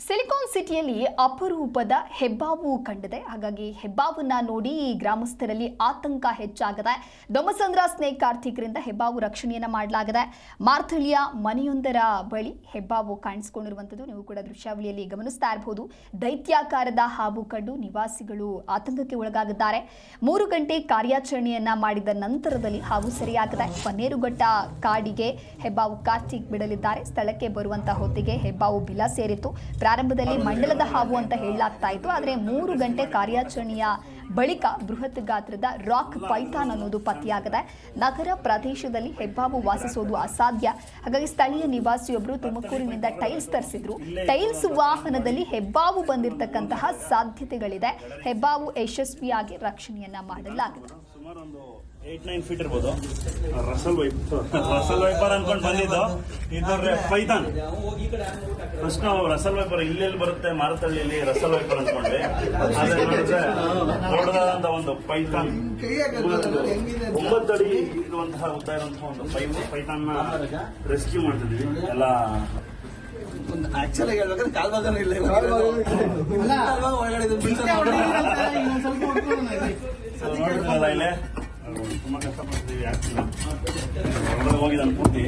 Silicon ಸಿಟಿಯಲ್ಲಿ ಅಪರೂಪದ ಹೆಬ್ಬಾವು ಕಂಡಿದೆ. ಹಾಗಾಗಿ ಹೆಬ್ಬಾವನ್ನ ನೋಡಿ ಗ್ರಾಮಸ್ಥರಲ್ಲಿ ಆತಂಕ ಹೆಚ್ಚಾಗಿದೆ. ದೊಮ್ಮಸಂದ್ರ ಸ್ನೇಕ್ ಕಾರ್ತಿಕರಿಂದ ಹೆಬ್ಬಾವು ರಕ್ಷಣೆಯನ್ನ ಮಾಡಲಾಗಿದೆ. ಮಾರ್ಥಳಿಯ ಮನೆಯೊಂದರ ಬಳಿ ಹೆಬ್ಬಾವು ಕಾಣಿಸಿಕೊಂಡಿರುವಂಥದ್ದು ನೀವು ಕೂಡ ದೃಶ್ಯಾವಳಿಯಲ್ಲಿ ಗಮನಿಸ್ತಾ ಇರಬಹುದು. ದೈತ್ಯಾಕಾರದ ಹಾವು ಕಂಡು ನಿವಾಸಿಗಳು ಆತಂಕಕ್ಕೆ ಒಳಗಾಗಿದ್ದಾರೆ. 3 ಗಂಟೆ ಕಾರ್ಯಾಚರಣೆಯನ್ನ ಮಾಡಿದ ನಂತರದಲ್ಲಿ ಹಾವು ಸೆರೆಯಾಗಿದೆ. ಬನ್ನೇರುಘಟ್ಟ ಕಾಡಿಗೆ ಹೆಬ್ಬಾವು ಕಾರ್ತಿಕ್ ಬಿಡಲಿದ್ದಾರೆ. ಸ್ಥಳಕ್ಕೆ ಬರುವಂತಹ ಹೊತ್ತಿಗೆ ಹೆಬ್ಬಾವು ಬಿಲ ಸೇರಿತ್ತು. ಪ್ರಾರಂಭದಲ್ಲಿ ಮಂಡಲದ ಹಾವು ಅಂತ ಹೇಳಲಾಗ್ತಾ ಇತ್ತು. ಆದರೆ 3 ಗಂಟೆ ಕಾರ್ಯಾಚರಣೆಯ ಬಳಿಕ ಬೃಹತ್ ಗಾತ್ರದ ರಾಕ್ ಪೈಥಾನ್ ಅನ್ನೋದು ಪತ್ತೆಯಾಗಿದೆ. ನಗರ ಪ್ರದೇಶದಲ್ಲಿ ಹೆಬ್ಬಾವು ವಾಸಿಸೋದು ಅಸಾಧ್ಯ. ಹಾಗಾಗಿ ಸ್ಥಳೀಯ ನಿವಾಸಿಯೊಬ್ಬರು ತುಮಕೂರಿನಿಂದ ಟೈಲ್ಸ್ ತರಿಸಿದ್ರು. ಟೈಲ್ಸ್ ವಾಹನದಲ್ಲಿ ಹೆಬ್ಬಾವು ಬಂದಿರತಕ್ಕಂತಹ ಸಾಧ್ಯತೆಗಳಿದೆ. ಹೆಬ್ಬಾವು ಯಶಸ್ವಿಯಾಗಿ ರಕ್ಷಣೆಯನ್ನ ಮಾಡಲಾಗಿದೆ. ಸುಮಾರು ಒಂದು 8-9 ಫೀಟ್ ಇರ್ಬೋದು. ರಸಲ್ ವೈಪರ್ ಅನ್ಕೊಂಡು ಬಂದಿದ್ದು ಇದ್ರೆ ಪೈಥಾನ್. ಫಸ್ಟ್ ನಾವು ರಸಲ್ ವೈಪರ್ ಇಲ್ಲೆಲ್ಲಿ ಬರುತ್ತೆ ಮಾರತಳ್ಳಿಯಲ್ಲಿ ರಸಲ್ ವೈಪರ್ ಅನ್ಕೊಂಡ್ವಿ. ಅದೇ ನೋಡಿದ್ರೆ ದೊಡ್ಡದಾದಂತ ಒಂದು ಪೈಥಾನ್ 9 ಅಡಿ ಇರುವಂತಹ ಉದ್ದ ಇರುವಂತಹ ಒಂದು ಪೈಥಾನ್ ನ ರೆಸ್ಕ್ಯೂ ಮಾಡ್ತಿದ್ವಿ ಎಲ್ಲ. ಆಕ್ಚುಲಿ ಹೇಳ್ಬೇಕಾದ್ರೆ ಕಾಲ್ಭಾಗನೂ ಇಲ್ಲ ನೋಡಿದ್ರಲ್ಲ ಇಲ್ಲೇ ತುಂಬಾ ಕಷ್ಟಪಡ್ತೀವಿ. ಹೋಗಿದ್ದಾನೆ ಪೂರ್ತಿ